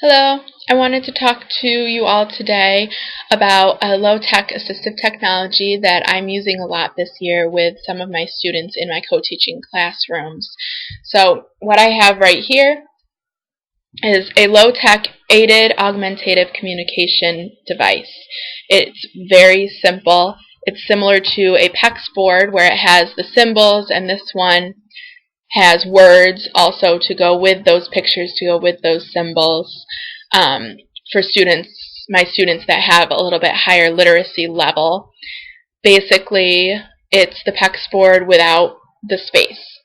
Hello, I wanted to talk to you all today about a low-tech assistive technology that I'm using a lot this year with some of my students in my co-teaching classrooms. So what I have right here is a low-tech aided augmentative communication device. It's very simple. It's similar to a PEX board where it has the symbols, and this one has words also to go with those pictures, to go with those symbols. For my students that have a little bit higher literacy level. Basically, it's the PEX board without the space.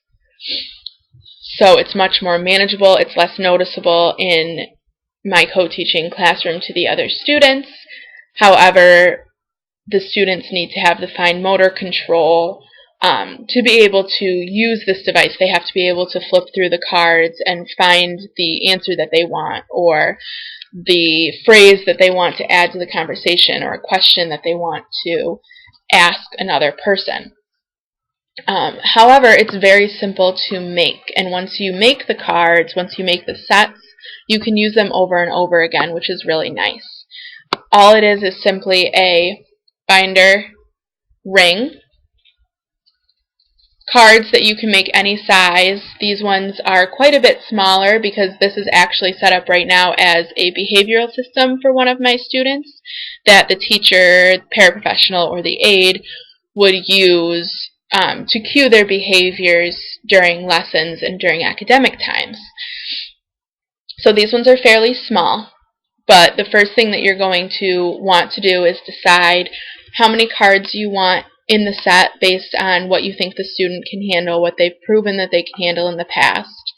So it's much more manageable, it's less noticeable in my co-teaching classroom to the other students. However, the students need to have the fine motor control to be able to use this device. They have to be able to flip through the cards and find the answer that they want, or the phrase that they want to add to the conversation, or a question that they want to ask another person. However, it's very simple to make, and once you make the cards, once you make the sets, you can use them over and over again, which is really nice. All it is simply a binder ring, cards that you can make any size. These ones are quite a bit smaller because this is actually set up right now as a behavioral system for one of my students that the teacher, paraprofessional, or the aide would use to cue their behaviors during lessons and during academic times. So these ones are fairly small, but the first thing that you're going to want to do is decide how many cards you want in the set based on what you think the student can handle, what they've proven that they can handle in the past,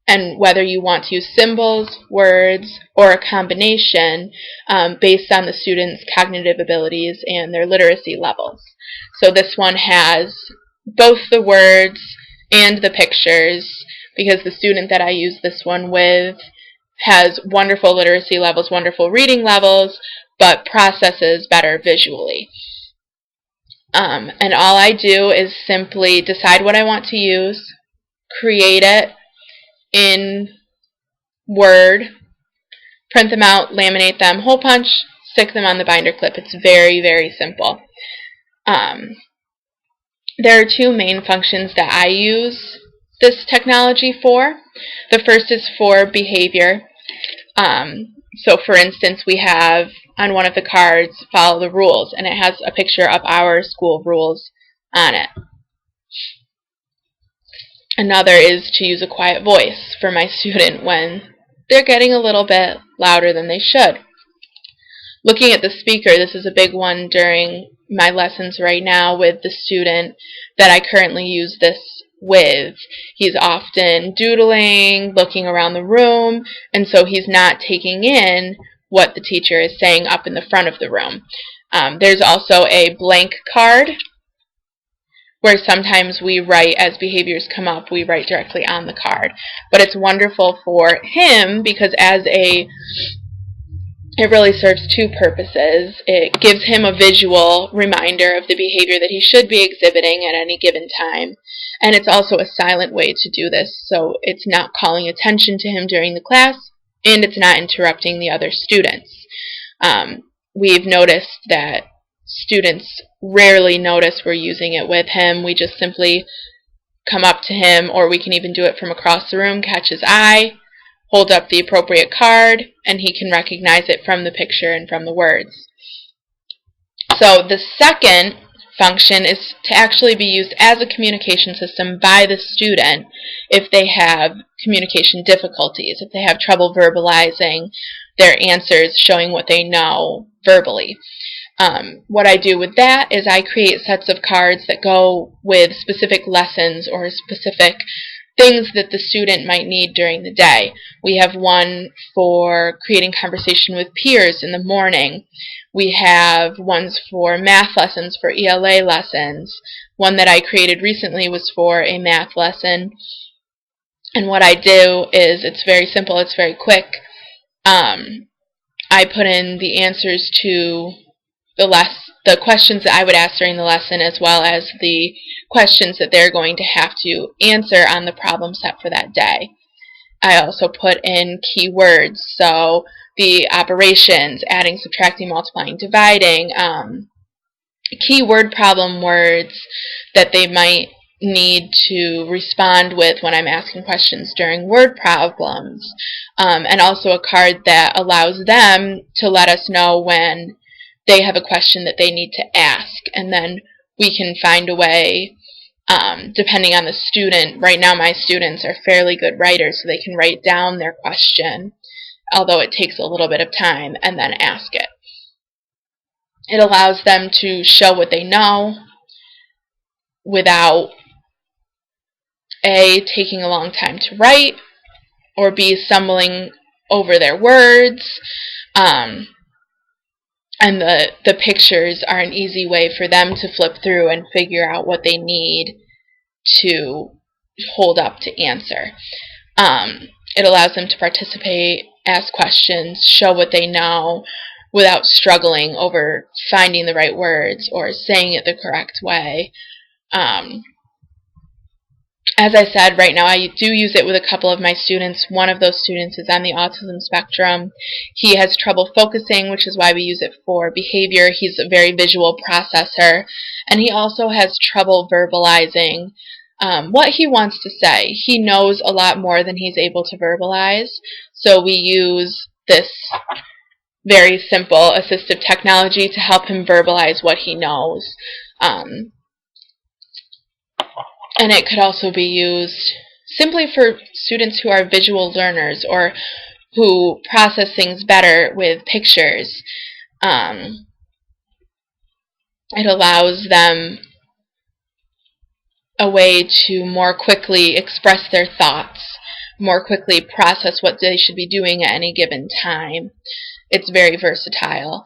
and whether you want to use symbols, words, or a combination based on the student's cognitive abilities and their literacy levels. So this one has both the words and the pictures because the student that I use this one with has wonderful literacy levels, wonderful reading levels, but processes better visually. And all I do is simply decide what I want to use, create it in Word, print them out, laminate them, hole punch, stick them on the binder clip. It's very, very simple. There are two main functions that I use this technology for. The first is for behavior. So for instance, we have on one of the cards, follow the rules, and it has a picture of our school rules on it. Another is to use a quiet voice for my student when they're getting a little bit louder than they should. Looking at the speaker, this is a big one during my lessons right now with the student that I currently use this with. He's often doodling, looking around the room, and so he's not taking in what the teacher is saying up in the front of the room. There's also a blank card where sometimes we write, as behaviors come up, we write directly on the card. But it's wonderful for him because it really serves two purposes. It gives him a visual reminder of the behavior that he should be exhibiting at any given time. And it's also a silent way to do this, so it's not calling attention to him during the class, and it's not interrupting the other students. We've noticed that students rarely notice we're using it with him. We just simply come up to him, or we can even do it from across the room, catch his eye, hold up the appropriate card, and he can recognize it from the picture and from the words. So the second function is to actually be used as a communication system by the student if they have communication difficulties, if they have trouble verbalizing their answers, showing what they know verbally. What I do with that is I create sets of cards that go with specific lessons or specific things that the student might need during the day. We have one for creating conversation with peers in the morning. We have ones for math lessons, for ELA lessons. One that I created recently was for a math lesson. And what I do is, it's very simple, it's very quick. I put in the answers to the questions that I would ask during the lesson, as well as the questions that they're going to have to answer on the problem set for that day. I also put in keywords, so the operations, adding, subtracting, multiplying, dividing, key word problem words that they might need to respond with when I'm asking questions during word problems, and also a card that allows them to let us know when they have a question that they need to ask, and then we can find a way, depending on the student. Right now my students are fairly good writers, so they can write down their question, although it takes a little bit of time, and then ask it. It allows them to show what they know without A, taking a long time to write, or B, stumbling over their words. And the pictures are an easy way for them to flip through and figure out what they need to hold up to answer. It allows them to participate, ask questions, show what they know without struggling over finding the right words or saying it the correct way. As I said, right now I do use it with a couple of my students. One of those students is on the autism spectrum. He has trouble focusing, which is why we use it for behavior. He's a very visual processor, and he also has trouble verbalizing what he wants to say. He knows a lot more than he's able to verbalize, so we use this very simple assistive technology to help him verbalize what he knows. And it could also be used simply for students who are visual learners or who process things better with pictures. It allows them a way to more quickly express their thoughts, more quickly process what they should be doing at any given time. It's very versatile.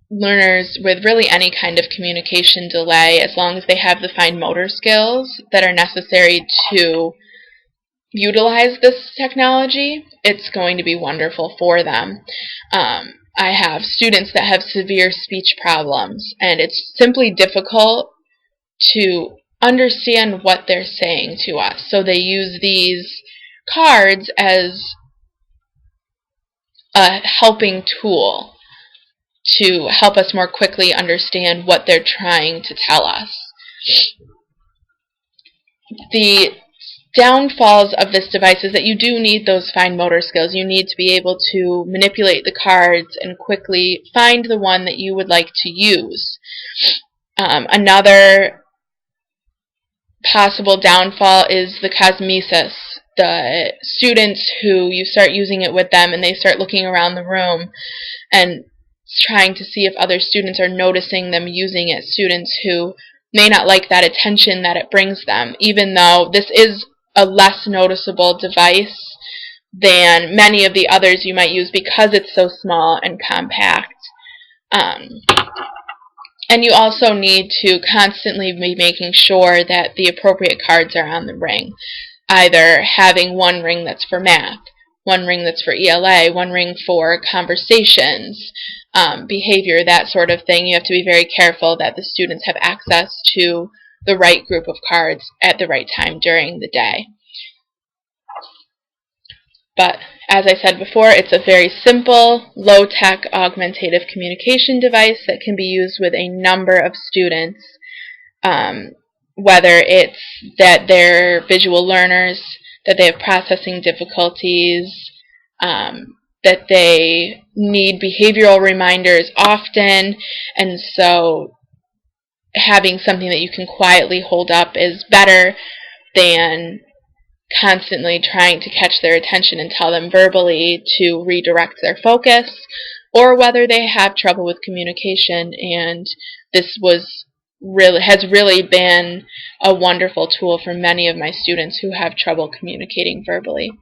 Learners with really any kind of communication delay, as long as they have the fine motor skills that are necessary to utilize this technology, it's going to be wonderful for them. I have students that have severe speech problems, and it's simply difficult to understand what they're saying to us. So they use these cards as a helping tool to help us more quickly understand what they're trying to tell us. The downfalls of this device is that you do need those fine motor skills. You need to be able to manipulate the cards and quickly find the one that you would like to use. Another possible downfall is the cosmesis. The students who you start using it with them and they start looking around the room and trying to see if other students are noticing them using it, students who may not like that attention that it brings them, even though this is a less noticeable device than many of the others you might use because it's so small and compact. And you also need to constantly be making sure that the appropriate cards are on the ring, either having one ring that's for math, one ring that's for ELA, one ring for conversations, behavior, that sort of thing. You have to be very careful that the students have access to the right group of cards at the right time during the day. But as I said before, it's a very simple, low-tech, augmentative communication device that can be used with a number of students, whether it's that they're visual learners, that they have processing difficulties, that they need behavioral reminders often, and so having something that you can quietly hold up is better than constantly trying to catch their attention and tell them verbally to redirect their focus, or whether they have trouble with communication, and this has really been a wonderful tool for many of my students who have trouble communicating verbally.